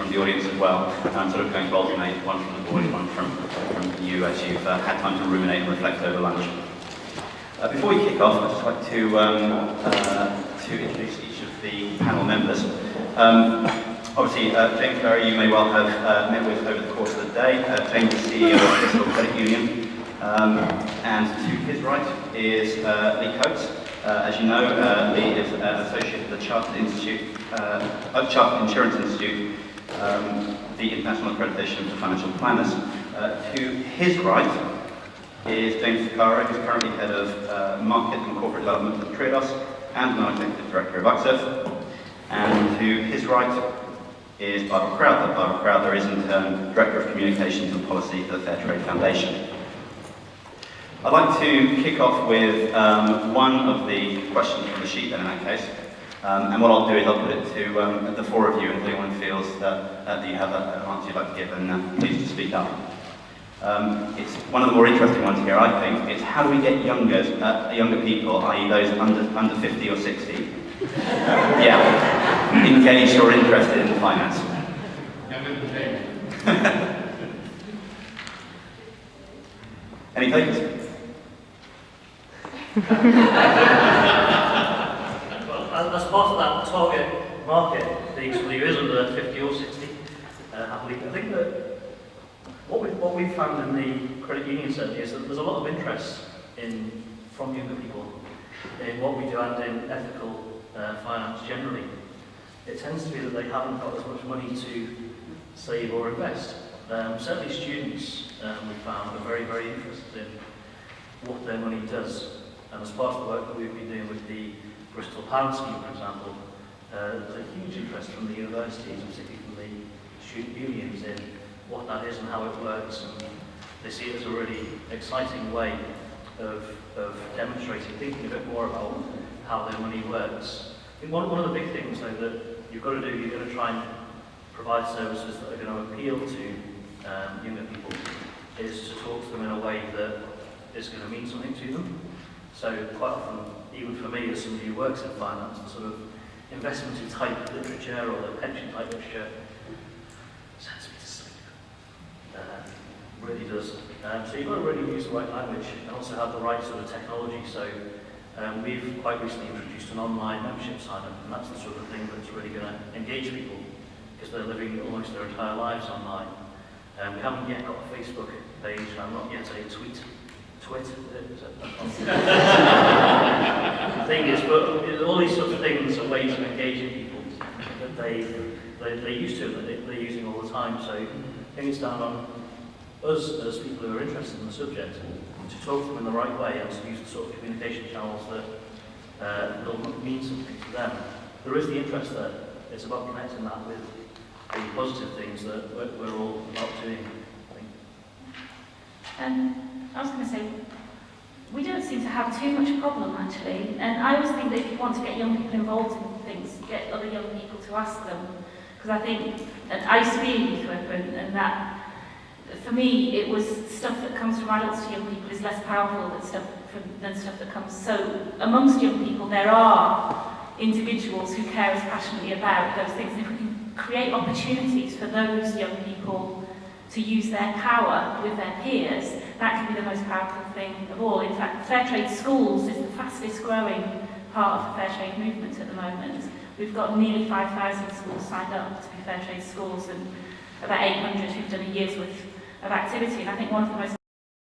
from the audience as well. I'm sort of going to alternate, one from the board, one from you, as you've had time to ruminate and reflect over lunch. Before we kick off, I'd just like to introduce each of the panel members. Obviously, James Barry, you may well have met with over the course of the day. James is CEO of Bristol Credit Union. And to his right is Lee Coates. As you know, Lee is an associate of the Chartered Insurance Institute, the International Accreditation for Financial Planners. To his right is James Vaccaro, who's currently head of Market and Corporate Development at Triodos and non-executive director of UKSIF. And to his right is Barbara Crowther. Barbara Crowther is in turn Director of Communications and Policy for the Fairtrade Foundation. I'd like to kick off with one of the questions from the sheet then in that case. And what I'll do is I'll put it to the four of you, and if anyone feels that you have an answer you'd like to give, then please just speak up. It's one of the more interesting ones here, I think. It's how do we get younger people, i.e. those under 50 or 60, engaged or interested in finance? Younger than James. Any takers? Well, as part of that target market, being somebody who is under 50 or 60, I think that what we've found in the credit union certainly is that there's a lot of interest from younger people in what we do and in ethical finance generally. It tends to be that they haven't got as much money to save or invest. Certainly students, we found, are very, very interested in what their money does. And as part of the work that we've been doing with the Bristol Pound Scheme, for example, there's a huge interest from the universities, and particularly from the student unions, in what that is and how it works. And they see it as a really exciting way of demonstrating, thinking a bit more about how their money works. I think one of the big things, though, that you've got to do, you're going to try and provide services that are going to appeal to younger people, is to talk to them in a way that is going to mean something to them. So quite often, even for me as somebody who works in finance, the sort of investment type literature or the pension type literature sends me to sleep. Really does. So you've got to really use the right language and also have the right sort of technology. So we've quite recently introduced an online membership sign-up, and that's the sort of thing that's really going to engage people because they're living almost their entire lives online. We haven't yet got a Facebook page, and I'm not yet a twit. The thing is, but all these sorts of things are ways of engaging people that they're used to, that they're using all the time. So I think it's down on us as people who are interested in the subject to talk to them in the right way and to use the sort of communication channels that will mean something to them. There is the interest there. It's about connecting that with the positive things that we're all about doing, I think. I was going to say, we don't seem to have too much problem actually, and I always think that if you want to get young people involved in things, get other young people to ask them, because I think, and I used to be a youth worker, and that, for me, it was stuff that comes from adults to young people is less powerful than stuff that comes. So amongst young people, there are individuals who care as passionately about those things, and if we can create opportunities for those young people to use their power with their peers, that can be the most powerful thing of all. In fact, Fairtrade Schools is the fastest growing part of the Fairtrade movement at the moment. We've got nearly 5,000 schools signed up to be Fairtrade schools and about 800 who've done a year's worth of activity. And I think one of the most